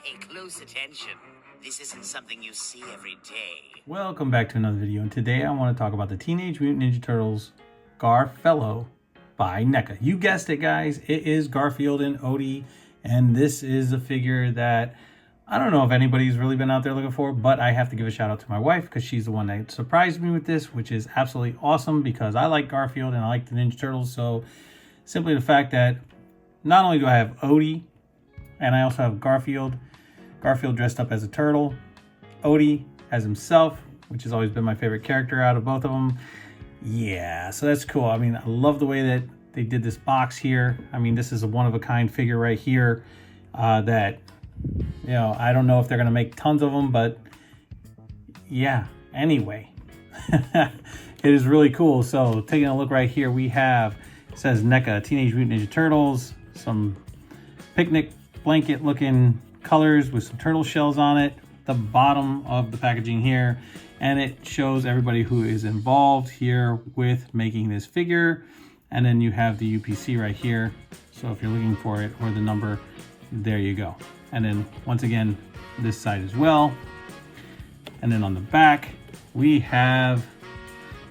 Pay close attention. This isn't something you see every day. Welcome back to another video, and today I want to talk about the Teenage Mutant Ninja Turtles Garfello by NECA. You guessed it, guys. It is Garfield and Odie, and this is a figure that I don't know if anybody's really been out there looking for, but I have to give a shout out to my wife because she's the one that surprised me with this, which is absolutely awesome because I like Garfield and I like the Ninja Turtles. So simply the fact that not only do I have Odie and I also have Garfield dressed up as a turtle, Odie as himself, which has always been my favorite character out of both of them. Yeah, so that's cool. I mean, I love the way that they did this box here. I mean, this is a one-of-a-kind figure right here that, you know, I don't know if they're going to make tons of them, but yeah, anyway. It is really cool. So taking a look right here, we have, it says NECA, Teenage Mutant Ninja Turtles, some picnic blanket looking colors with some turtle shells on it, the bottom of the packaging here, and it shows everybody who is involved here with making this figure. And then you have the UPC right here, so if you're looking for it, or the number, there you go. And then once again this side as well, and then on the back we have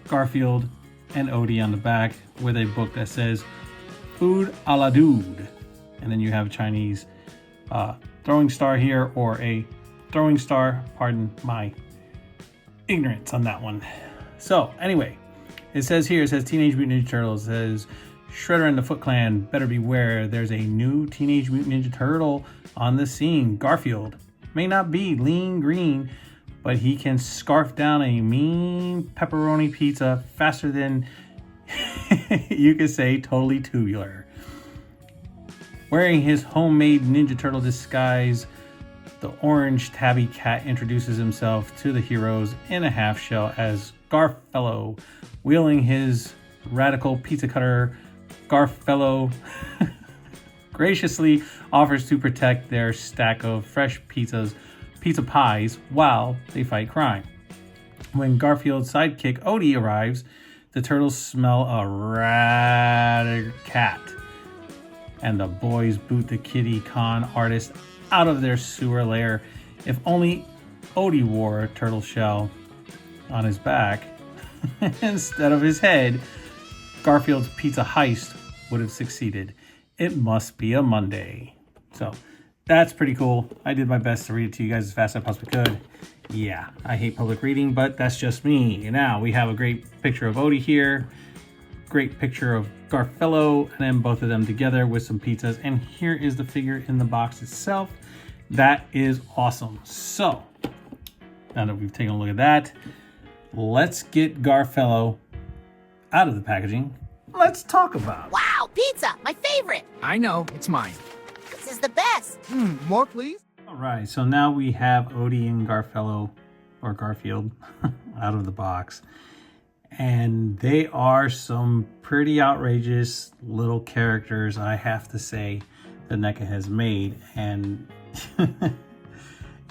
Garfield and Odie on the back with a book that says Food a la Dude, and then you have a Chinese throwing star here, or a throwing star, pardon my ignorance on that one. So anyway, it says here, it says Teenage Mutant Ninja Turtles, it says Shredder and the Foot Clan better beware, there's a new Teenage Mutant Ninja Turtle on the scene. Garfield may not be lean green, but he can scarf down a mean pepperoni pizza faster than you could say totally tubular. Wearing his homemade Ninja Turtle disguise, the orange tabby cat introduces himself to the heroes in a half shell as Garfello, wielding his radical pizza cutter. Garfello graciously offers to protect their stack of fresh pizza pies while they fight crime. When Garfield's sidekick Odie arrives, the turtles smell a rat cat, and the boys boot the kitty con artist out of their sewer lair. If only Odie wore a turtle shell on his back instead of his head, Garfield's pizza heist would have succeeded. It must be a Monday. So that's pretty cool. I did my best to read it to you guys as fast as I possibly could. Yeah, I hate public reading, but that's just me. Now we have a great picture of Odie here, great picture of Garfello, and then both of them together with some pizzas. And here is the figure in the box itself. That is awesome. So now that we've taken a look at that, let's get Garfello out of the packaging. Let's talk about it. Wow, pizza, my favorite. I know, it's mine. This is the best. More, please. All right, so now we have Odie and Garfello, or Garfield, out of the box. And they are some pretty outrageous little characters, I have to say, that NECA has made. And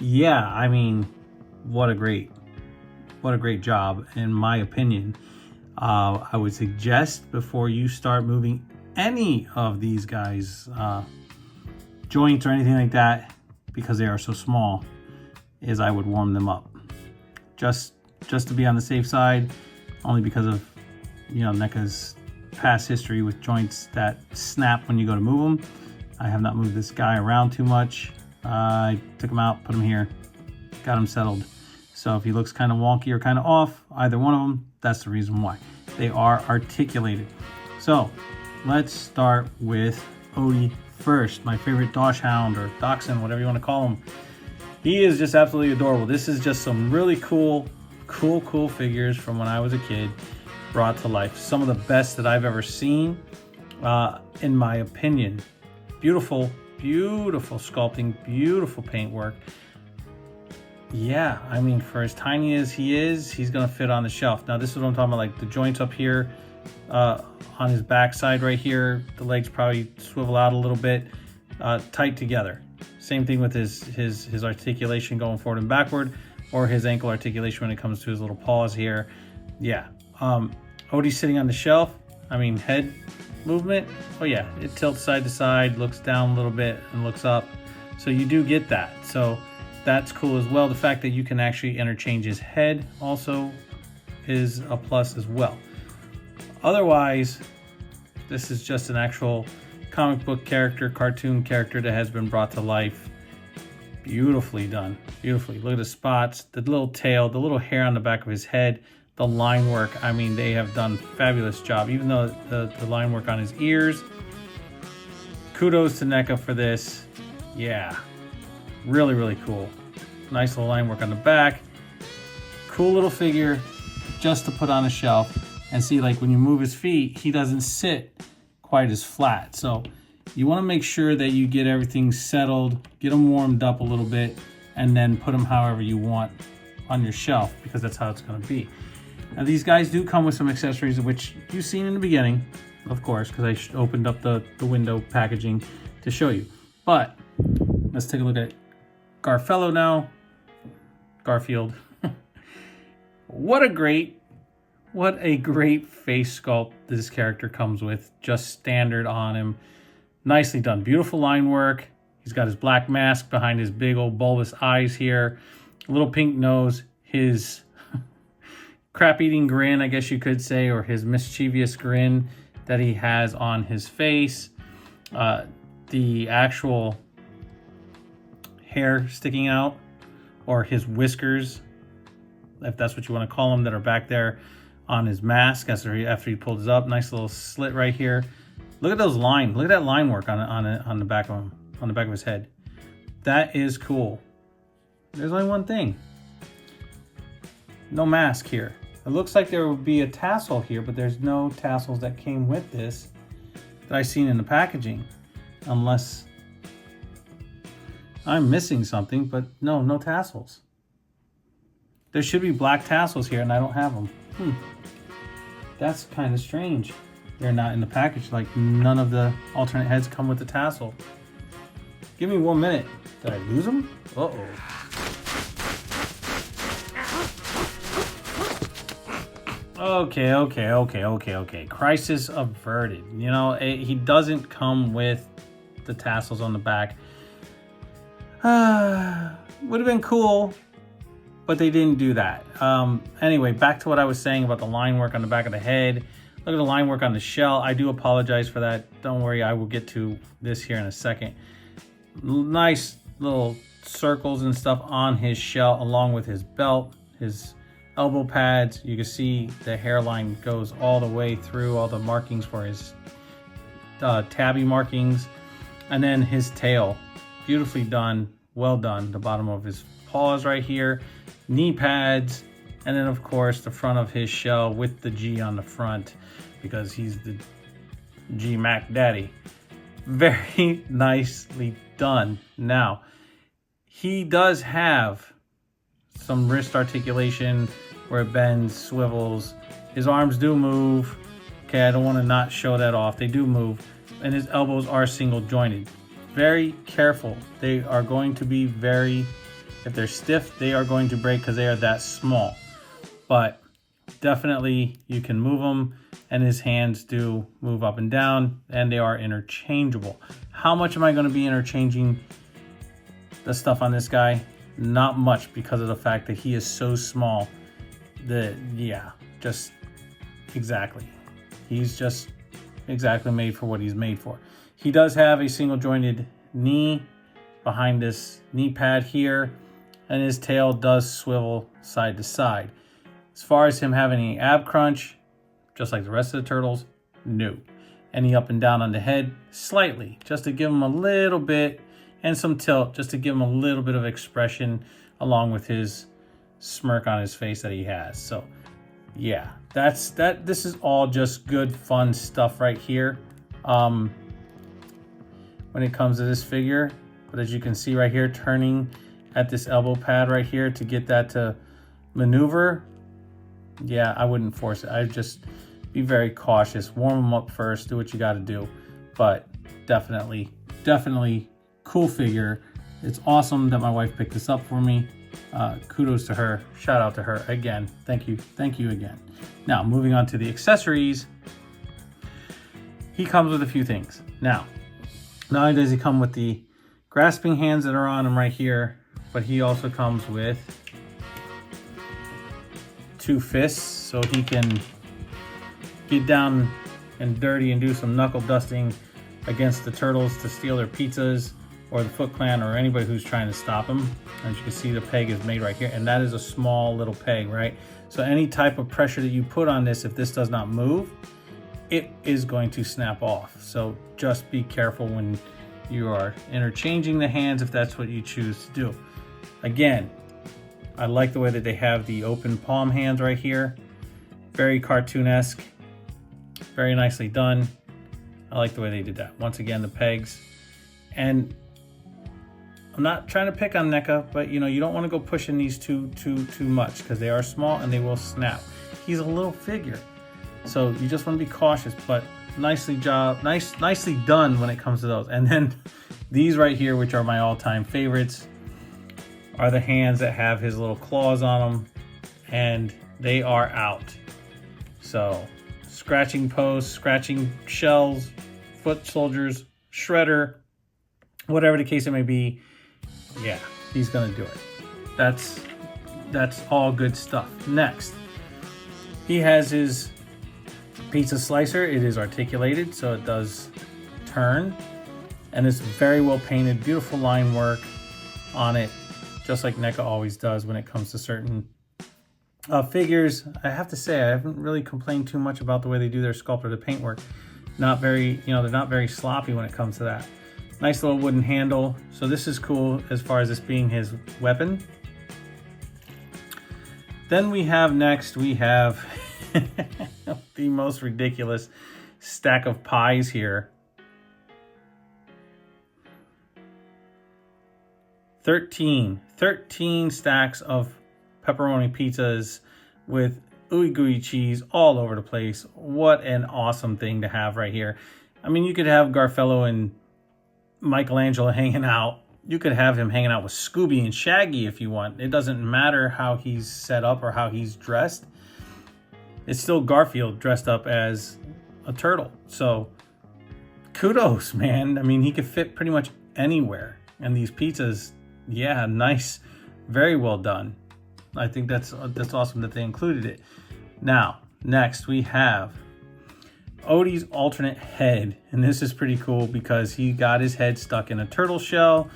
yeah, I mean, what a great job, in my opinion. I would suggest before you start moving any of these guys' joints or anything like that, because they are so small, is I would warm them up. Just to be on the safe side, only because of, you know, NECA's past history with joints that snap when you go to move them. I have not moved this guy around too much. I took him out, put him here, got him settled. So if he looks kind of wonky or kind of off, either one of them, that's the reason why. They are articulated. So let's start with Odie first, my favorite Dachshund or Dachshund, whatever you want to call him. He is just absolutely adorable. This is just some really cool figures from when I was a kid brought to life. Some of the best that I've ever seen, in my opinion. Beautiful sculpting, beautiful paintwork. Yeah, I mean, for as tiny as he is, he's gonna fit on the shelf. Now this is what I'm talking about, like the joints up here on his backside right here, the legs probably swivel out a little bit, tight together. Same thing with his articulation going forward and backward, or his ankle articulation when it comes to his little paws here. Yeah, Odie's sitting on the shelf. I mean, head movement, oh yeah, it tilts side to side, looks down a little bit and looks up. So you do get that. So that's cool as well. The fact that you can actually interchange his head also is a plus as well. Otherwise, this is just an actual comic book character, cartoon character that has been brought to life. Beautifully done. Beautifully. Look at the spots, the little tail, the little hair on the back of his head, the line work. I mean, they have done a fabulous job. Even though the line work on his ears. Kudos to NECA for this. Yeah. Really, really cool. Nice little line work on the back. Cool little figure just to put on a shelf. And see, like when you move his feet, he doesn't sit quite as flat. So you want to make sure that you get everything settled, get them warmed up a little bit, and then put them however you want on your shelf, because that's how it's going to be. Now these guys do come with some accessories, which you've seen in the beginning, of course, because I opened up the window packaging to show you. But let's take a look at Garfello now. Garfield. What a great face sculpt this character comes with, just standard on him. Nicely done. Beautiful line work. He's got his black mask behind his big old bulbous eyes here. A little pink nose. His crap-eating grin, I guess you could say, or his mischievous grin that he has on his face. The actual hair sticking out, or his whiskers, if that's what you want to call them, that are back there on his mask after he pulled it up. Nice little slit right here. Look at those lines. Look at that line work on the back of him, on the back of his head. That is cool. There's only one thing. No mask here. It looks like there would be a tassel here, but there's no tassels that came with this that I've seen in the packaging. Unless I'm missing something, but no tassels. There should be black tassels here, and I don't have them. That's kind of strange. They're not in the package. Like, none of the alternate heads come with the tassel. Give me 1 minute. Did I lose them? Uh-oh. Okay. Crisis averted. You know, he doesn't come with the tassels on the back. Would have been cool, but they didn't do that. Anyway, back to what I was saying about the line work on the back of the head. Look at the line work on the shell. I do apologize for that. Don't worry, I will get to this here in a second. Nice little circles and stuff on his shell, along with his belt, his elbow pads. You can see the hairline goes all the way through, all the markings for his tabby markings. And then his tail, beautifully done, well done. The bottom of his paws right here, knee pads, and then of course the front of his shell with the G on the front, because he's the G Mac Daddy. Very nicely done. Now, he does have some wrist articulation where it bends, swivels. His arms do move. Okay, I don't want to not show that off. They do move. And his elbows are single jointed. Very careful. They are going to be if they're stiff, they are going to break because they are that small. But definitely you can move them, and his hands do move up and down, and they are interchangeable. How much am I going to be interchanging the stuff on this guy? Not much, because of the fact that he is so small. Just exactly. He's just exactly made for what he's made for. He does have a single jointed knee behind this knee pad here, and his tail does swivel side to side. As far as him having any ab crunch, just like the rest of the turtles, no. Any up and down on the head, slightly, just to give him a little bit, and some tilt, just to give him a little bit of expression, along with his smirk on his face that he has. So yeah, this is all just good fun stuff right here when it comes to this figure. But as you can see right here, turning at this elbow pad right here to get that to maneuver, yeah, I wouldn't force it. I'd just be very cautious. Warm them up first, do what you got to do. But definitely cool figure. It's awesome that my wife picked this up for me. Kudos to her. Shout out to her again. Thank you again. Now, moving on to the accessories. He comes with a few things. Now, not only does he come with the grasping hands that are on him right here, but he also comes with 2 fists, so he can get down and dirty and do some knuckle dusting against the turtles to steal their pizzas, or the Foot Clan, or anybody who's trying to stop him. As you can see, the peg is made right here, and that is a small little peg, right? So any type of pressure that you put on this, if this does not move, it is going to snap off. So just be careful when you are interchanging the hands, if that's what you choose to do. Again, I like the way that they have the open palm hands right here. Very cartoonesque, very nicely done. I like the way they did that. Once again, the pegs. And I'm not trying to pick on NECA, but you know, you don't want to go pushing these too much, because they are small and they will snap. He's a little figure, so you just want to be cautious, but nicely done when it comes to those. And then these right here, which are my all-time favorites, are the hands that have his little claws on them, and they are out. So scratching posts, scratching shells, foot soldiers, shredder, whatever the case it may be, yeah, he's gonna do it. That's all good stuff. Next, he has his pizza slicer. It is articulated, so it does turn, and it's very well painted, beautiful line work on it, just like NECA always does when it comes to certain figures. I have to say, I haven't really complained too much about the way they do their sculpt or the paint work. Not very, you know, they're not very sloppy when it comes to that. Nice little wooden handle. So this is cool as far as this being his weapon. Then we have next, we have the most ridiculous stack of pies here. 13 stacks of pepperoni pizzas with ooey gooey cheese all over the place. What an awesome thing to have right here. I mean, you could have Garfello and Michelangelo hanging out. You could have him hanging out with Scooby and Shaggy if you want. It doesn't matter how he's set up or how he's dressed. It's still Garfield dressed up as a turtle. So kudos, man. I mean, he could fit pretty much anywhere. And these pizzas, yeah, nice, very well done. I think that's awesome that they included it. Now, next we have Odie's alternate head, and this is pretty cool because he got his head stuck in a turtle shell,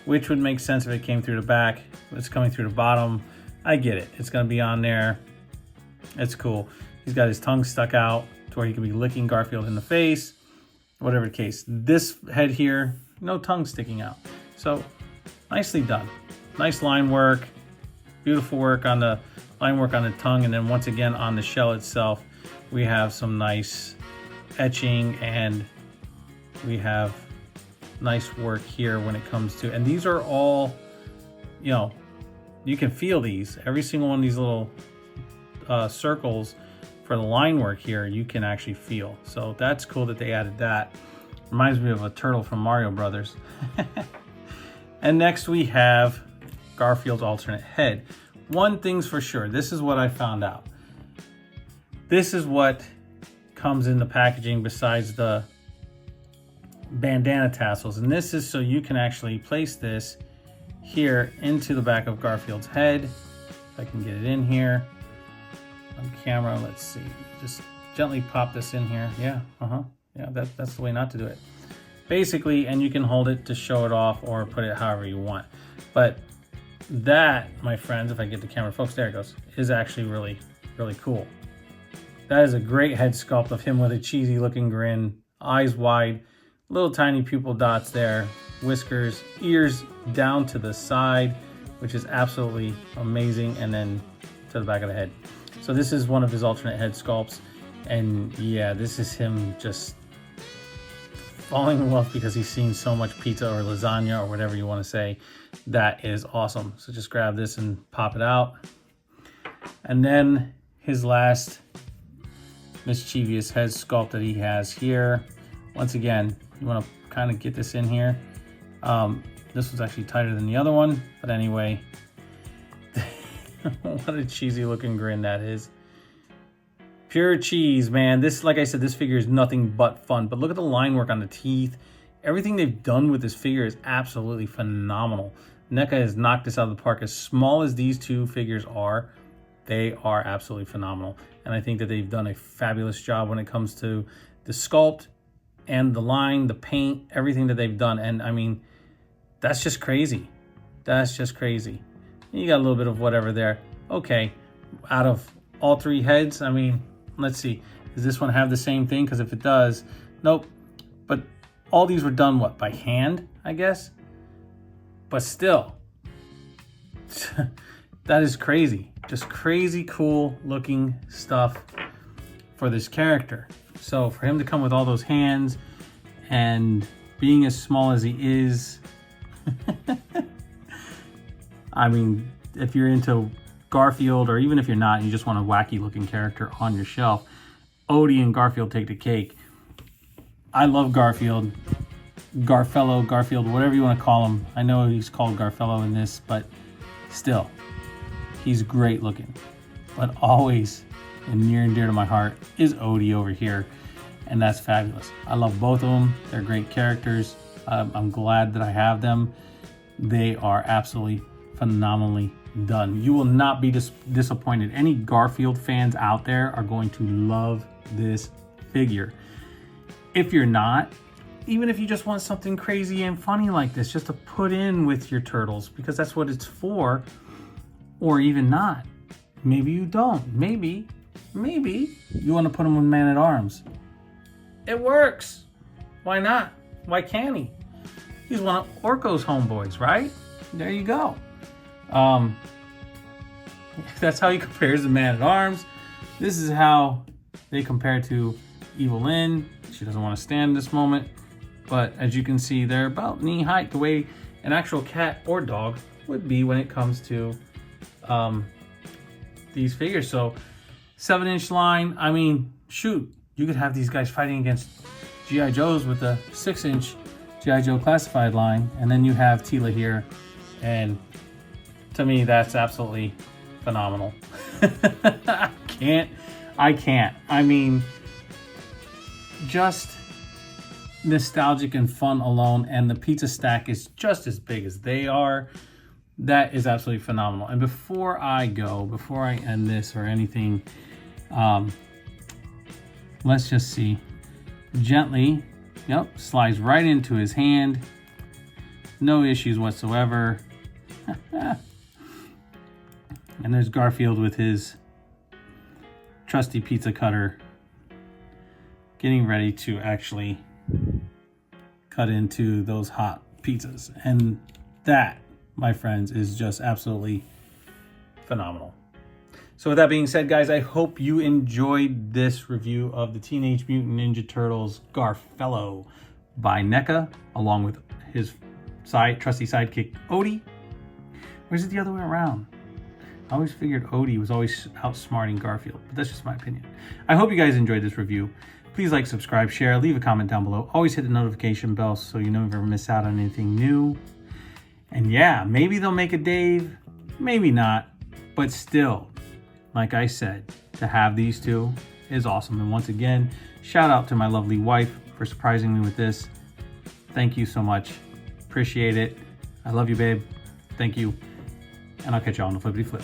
which would make sense if it came through the back. It's coming through the bottom. I get it. It's going to be on there. It's cool. He's got his tongue stuck out to where he could be licking Garfield in the face, whatever the case. This head here, no tongue sticking out. So nicely done. Nice line work. Beautiful work on the line work on the tongue, and then once again on the shell itself, we have some nice etching, and we have nice work here when it comes to, and these are all, you know, you can feel these. Every single one of these little circles for the line work here, you can actually feel. So that's cool that they added that. Reminds me of a turtle from Mario Brothers. And next we have Garfield's alternate head. One thing's for sure, this is what I found out. This is what comes in the packaging besides the bandana tassels, and this is so you can actually place this here into the back of Garfield's head. If I can get it in here on camera, let's see. Just gently pop this in here. Yeah, yeah, that's the way not to do it. Basically, and you can hold it to show it off or put it however you want. But that, my friends, if I get the camera focused, there it goes, is actually really, really cool. That is a great head sculpt of him with a cheesy looking grin, eyes wide, little tiny pupil dots there, whiskers, ears down to the side, which is absolutely amazing, and then to the back of the head. So this is one of his alternate head sculpts, and yeah, this is him just falling in love because he's seen so much pizza or lasagna or whatever you want to say. That is awesome. So just grab this and pop it out. And then his last mischievous head sculpt that he has here. Once again, you want to kind of get this in here. This was actually tighter than the other one, but anyway, what a cheesy looking grin that is. Pure cheese, man. This, like I said, this figure is nothing but fun, but look at the line work on the teeth Everything they've done with this figure is absolutely phenomenal. NECA has knocked this out of the park. As small as these two figures are, they are absolutely phenomenal. And I think that they've done a fabulous job when it comes to the sculpt and the line, the paint, everything that they've done. And I mean, that's just crazy. That's just crazy. You got a little bit of whatever there. Okay, out of all three heads, I mean, let's see. Does this one have the same thing? Because if it does, nope. But all these were done, what, by hand, I guess? But still, that is crazy. Just crazy cool looking stuff for this character. So for him to come with all those hands and being as small as he is, I mean, if you're into Garfield, or even if you're not, and you just want a wacky looking character on your shelf, Odie and Garfield take the cake. I love Garfield. Garfello, Garfield, whatever you want to call him. I know he's called Garfello in this, but still, he's great looking. But always, and near and dear to my heart, is Odie over here. And that's fabulous. I love both of them. They're great characters. I'm glad that I have them. They are absolutely phenomenally done. You will not be disappointed. Any Garfield fans out there are going to love this figure. If you're not, even if you just want something crazy and funny like this, just to put in with your turtles, because that's what it's for, or even not. Maybe you don't. Maybe you want to put him with Man-at-Arms. It works. Why not? Why can't he? He's one of Orko's homeboys, right? There you go. That's how he compares to Man-at-Arms. This is how they compare to Evil Lynn. She doesn't want to stand this moment. But as you can see, they're about knee height, the way an actual cat or dog would be when it comes to these figures. So 7-inch line, I mean, shoot, you could have these guys fighting against G.I. Joes with the 6-inch G.I. Joe classified line. And then you have Tila here. And to me, that's absolutely phenomenal. I can't. I mean, just nostalgic and fun alone, and the pizza stack is just as big as they are. That is absolutely phenomenal. And before I end this or anything, let's just see. Gently, yep, slides right into his hand. No issues whatsoever. And there's Garfield with his trusty pizza cutter, getting ready to actually cut into those hot pizzas. And that, my friends, is just absolutely phenomenal. So with that being said, guys, I hope you enjoyed this review of the Teenage Mutant Ninja Turtles Garfello by NECA, along with his trusty sidekick Odie. Or is it the other way around? I always figured Odie was always outsmarting Garfield, but that's just my opinion. I hope you guys enjoyed this review. Please like, subscribe, share, leave a comment down below. Always hit the notification bell so you never miss out on anything new. And yeah, maybe they'll make a Dave, maybe not, but still, like I said, to have these two is awesome. And once again, shout out to my lovely wife for surprising me with this. Thank you so much. Appreciate it. I love you, babe. Thank you. And I'll catch you all on the flippity flip.